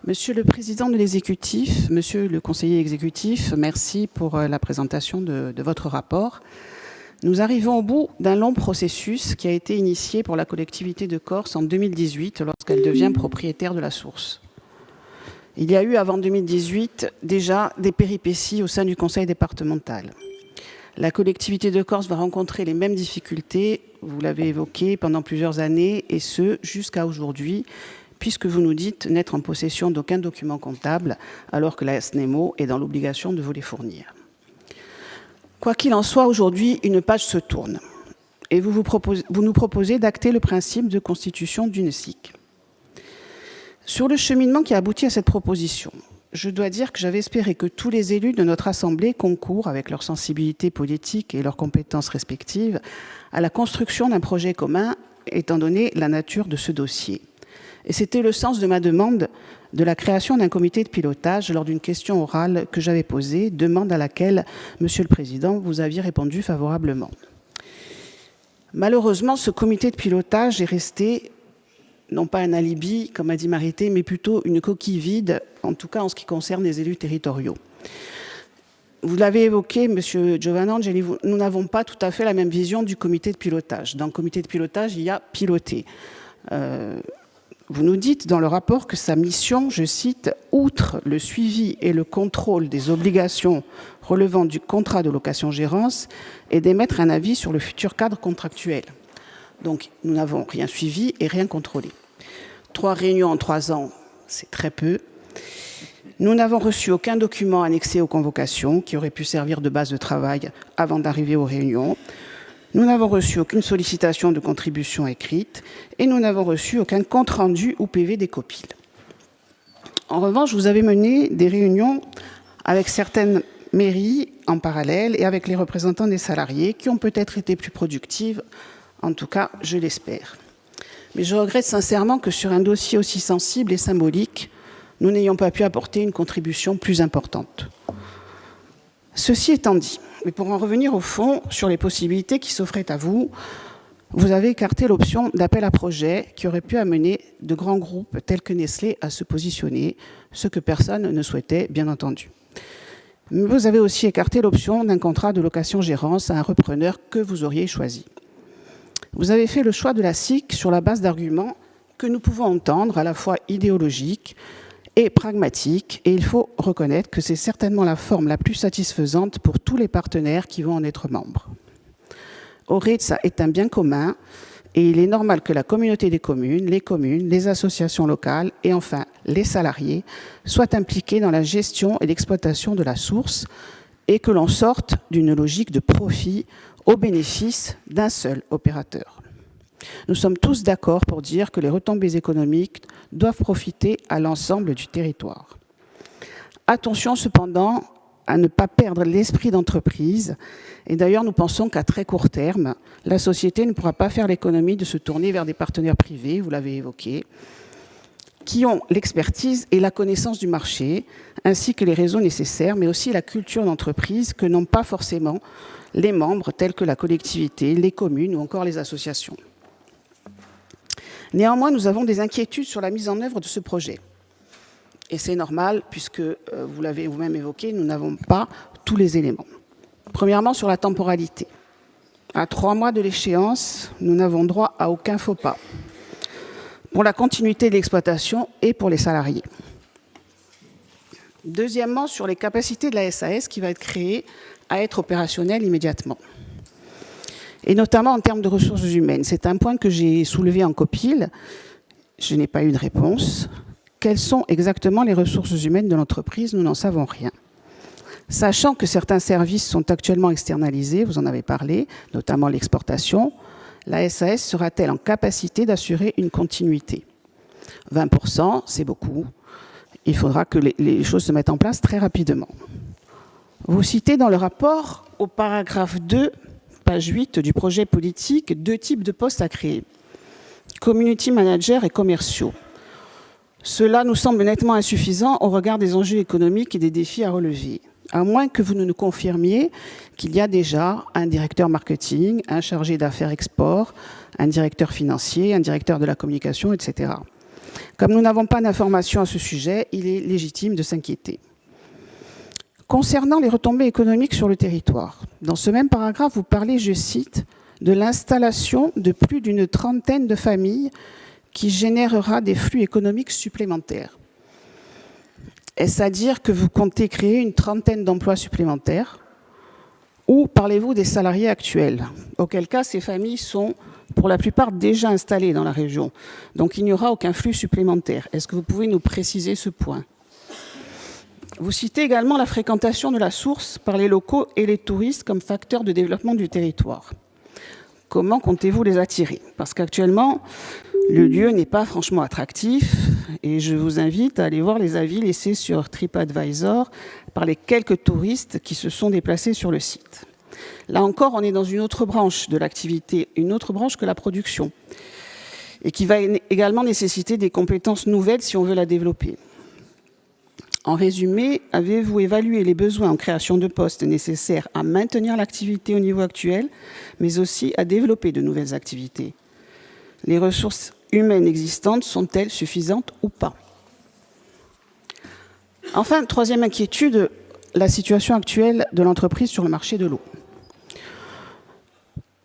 Monsieur le Président de l'Exécutif, Monsieur le Conseiller exécutif, merci pour la présentation de votre rapport. Nous arrivons au bout d'un long processus qui a été initié pour la collectivité de Corse en 2018 lorsqu'elle devient propriétaire de la source. Il y a eu avant 2018 déjà des péripéties au sein du conseil départemental. La collectivité de Corse va rencontrer les mêmes difficultés, vous l'avez évoqué, pendant plusieurs années, et ce, jusqu'à aujourd'hui, puisque vous nous dites n'être en possession d'aucun document comptable, alors que la SNEMO est dans l'obligation de vous les fournir. Quoi qu'il en soit, aujourd'hui, une page se tourne, et vous nous proposez d'acter le principe de constitution d'une SIC. Sur le cheminement qui a abouti à cette proposition, je dois dire que j'avais espéré que tous les élus de notre Assemblée concourent, avec leur sensibilité politique et leurs compétences respectives, à la construction d'un projet commun, étant donné la nature de ce dossier. Et c'était le sens de ma demande de la création d'un comité de pilotage lors d'une question orale que j'avais posée, demande à laquelle, Monsieur le Président, vous aviez répondu favorablement. Malheureusement, ce comité de pilotage est resté non pas un alibi, comme a dit Marité, mais plutôt une coquille vide, en tout cas en ce qui concerne les élus territoriaux. Vous l'avez évoqué, Monsieur Giovanangeli, nous n'avons pas tout à fait la même vision du comité de pilotage. Dans le comité de pilotage, il y a piloté. Vous nous dites dans le rapport que sa mission, je cite, « outre le suivi et le contrôle des obligations relevant du contrat de location-gérance, est d'émettre un avis sur le futur cadre contractuel ». Donc, nous n'avons rien suivi et rien contrôlé. 3 réunions en 3 ans, c'est très peu. Nous n'avons reçu aucun document annexé aux convocations qui aurait pu servir de base de travail avant d'arriver aux réunions. Nous n'avons reçu aucune sollicitation de contribution écrite et nous n'avons reçu aucun compte-rendu ou PV des copiles. En revanche, vous avez mené des réunions avec certaines mairies en parallèle et avec les représentants des salariés qui ont peut-être été plus productives. En tout cas, je l'espère. Mais je regrette sincèrement que sur un dossier aussi sensible et symbolique, nous n'ayons pas pu apporter une contribution plus importante. Ceci étant dit, mais pour en revenir au fond sur les possibilités qui s'offraient à vous, vous avez écarté l'option d'appel à projet qui aurait pu amener de grands groupes tels que Nestlé à se positionner, ce que personne ne souhaitait, bien entendu. Mais vous avez aussi écarté l'option d'un contrat de location-gérance à un repreneur que vous auriez choisi. Vous avez fait le choix de la SIC sur la base d'arguments que nous pouvons entendre, à la fois idéologiques et pragmatiques, et il faut reconnaître que c'est certainement la forme la plus satisfaisante pour tous les partenaires qui vont en être membres. Orezza est un bien commun, et il est normal que la communauté des communes, les associations locales et enfin les salariés soient impliqués dans la gestion et l'exploitation de la source, et que l'on sorte d'une logique de profit au bénéfice d'un seul opérateur. Nous sommes tous d'accord pour dire que les retombées économiques doivent profiter à l'ensemble du territoire. Attention cependant à ne pas perdre l'esprit d'entreprise. Et d'ailleurs, nous pensons qu'à très court terme, la société ne pourra pas faire l'économie de se tourner vers des partenaires privés, vous l'avez évoqué, qui ont l'expertise et la connaissance du marché, ainsi que les réseaux nécessaires, mais aussi la culture d'entreprise que n'ont pas forcément les membres tels que la collectivité, les communes ou encore les associations. Néanmoins, nous avons des inquiétudes sur la mise en œuvre de ce projet. Et c'est normal, puisque vous l'avez vous-même évoqué, nous n'avons pas tous les éléments. Premièrement, sur la temporalité. À 3 mois de l'échéance, nous n'avons droit à aucun faux pas pour la continuité de l'exploitation et pour les salariés. Deuxièmement, sur les capacités de la SAS qui va être créée à être opérationnelle immédiatement. Et notamment en termes de ressources humaines. C'est un point que j'ai soulevé en copile. Je n'ai pas eu de réponse. Quelles sont exactement les ressources humaines de l'entreprise? Nous n'en savons rien. Sachant que certains services sont actuellement externalisés, vous en avez parlé, notamment l'exportation, la SAS sera-t-elle en capacité d'assurer une continuité? 20%, c'est beaucoup. Il faudra que les choses se mettent en place très rapidement. Vous citez dans le rapport, au paragraphe 2, page 8 du projet politique, 2 types de postes à créer. Community manager et commerciaux. Cela nous semble nettement insuffisant au regard des enjeux économiques et des défis à relever, à moins que vous ne nous confirmiez qu'il y a déjà un directeur marketing, un chargé d'affaires export, un directeur financier, un directeur de la communication, etc. Comme nous n'avons pas d'informations à ce sujet, il est légitime de s'inquiéter. Concernant les retombées économiques sur le territoire, dans ce même paragraphe, vous parlez, je cite, de l'installation de plus d'une trentaine de familles qui générera des flux économiques supplémentaires. Est-ce à dire que vous comptez créer une trentaine d'emplois supplémentaires ou parlez-vous des salariés actuels? Auquel cas, ces familles sont pour la plupart déjà installées dans la région. Donc il n'y aura aucun flux supplémentaire. Est-ce que vous pouvez nous préciser ce point? Vous citez également la fréquentation de la source par les locaux et les touristes comme facteur de développement du territoire. Comment comptez-vous les attirer? Parce qu'actuellement, le lieu n'est pas franchement attractif et je vous invite à aller voir les avis laissés sur TripAdvisor par les quelques touristes qui se sont déplacés sur le site. Là encore, on est dans une autre branche de l'activité, une autre branche que la production, et qui va également nécessiter des compétences nouvelles si on veut la développer. En résumé, avez-vous évalué les besoins en création de postes nécessaires à maintenir l'activité au niveau actuel, mais aussi à développer de nouvelles activités? Les ressources humaines existantes sont-elles suffisantes ou pas? Enfin, troisième inquiétude, la situation actuelle de l'entreprise sur le marché de l'eau.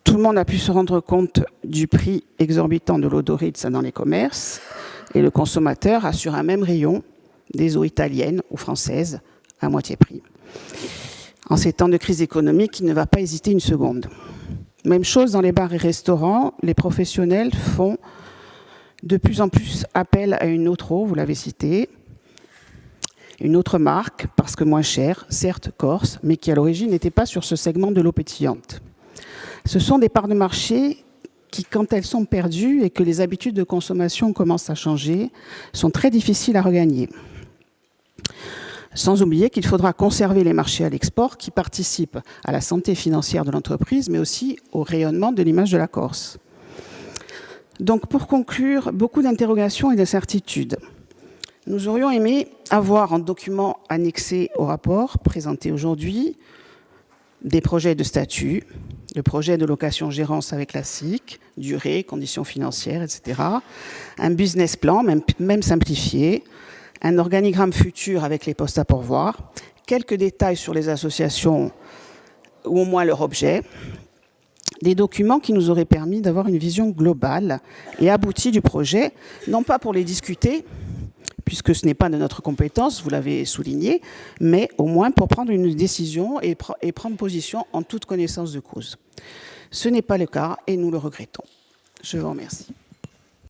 Tout le monde a pu se rendre compte du prix exorbitant de l'eau dorée dans les commerces et le consommateur a sur un même rayon des eaux italiennes ou françaises à moitié prix. En ces temps de crise économique, il ne va pas hésiter une seconde. Même chose dans les bars et restaurants, les professionnels font de plus en plus appel à une autre eau, vous l'avez cité, une autre marque, parce que moins chère, certes corse, mais qui à l'origine n'était pas sur ce segment de l'eau pétillante. Ce sont des parts de marché qui, quand elles sont perdues et que les habitudes de consommation commencent à changer, sont très difficiles à regagner. Sans oublier qu'il faudra conserver les marchés à l'export qui participent à la santé financière de l'entreprise, mais aussi au rayonnement de l'image de la Corse. Donc, pour conclure, beaucoup d'interrogations et d'incertitudes. Nous aurions aimé avoir en document annexé au rapport présenté aujourd'hui des projets de statut, le projet de location-gérance avec la SIC, durée, conditions financières, etc. Un business plan, même simplifié, un organigramme futur avec les postes à pourvoir, quelques détails sur les associations ou au moins leur objet, des documents qui nous auraient permis d'avoir une vision globale et aboutie du projet, non pas pour les discuter, puisque ce n'est pas de notre compétence, vous l'avez souligné, mais au moins pour prendre une décision et prendre position en toute connaissance de cause. Ce n'est pas le cas et nous le regrettons. Je vous remercie.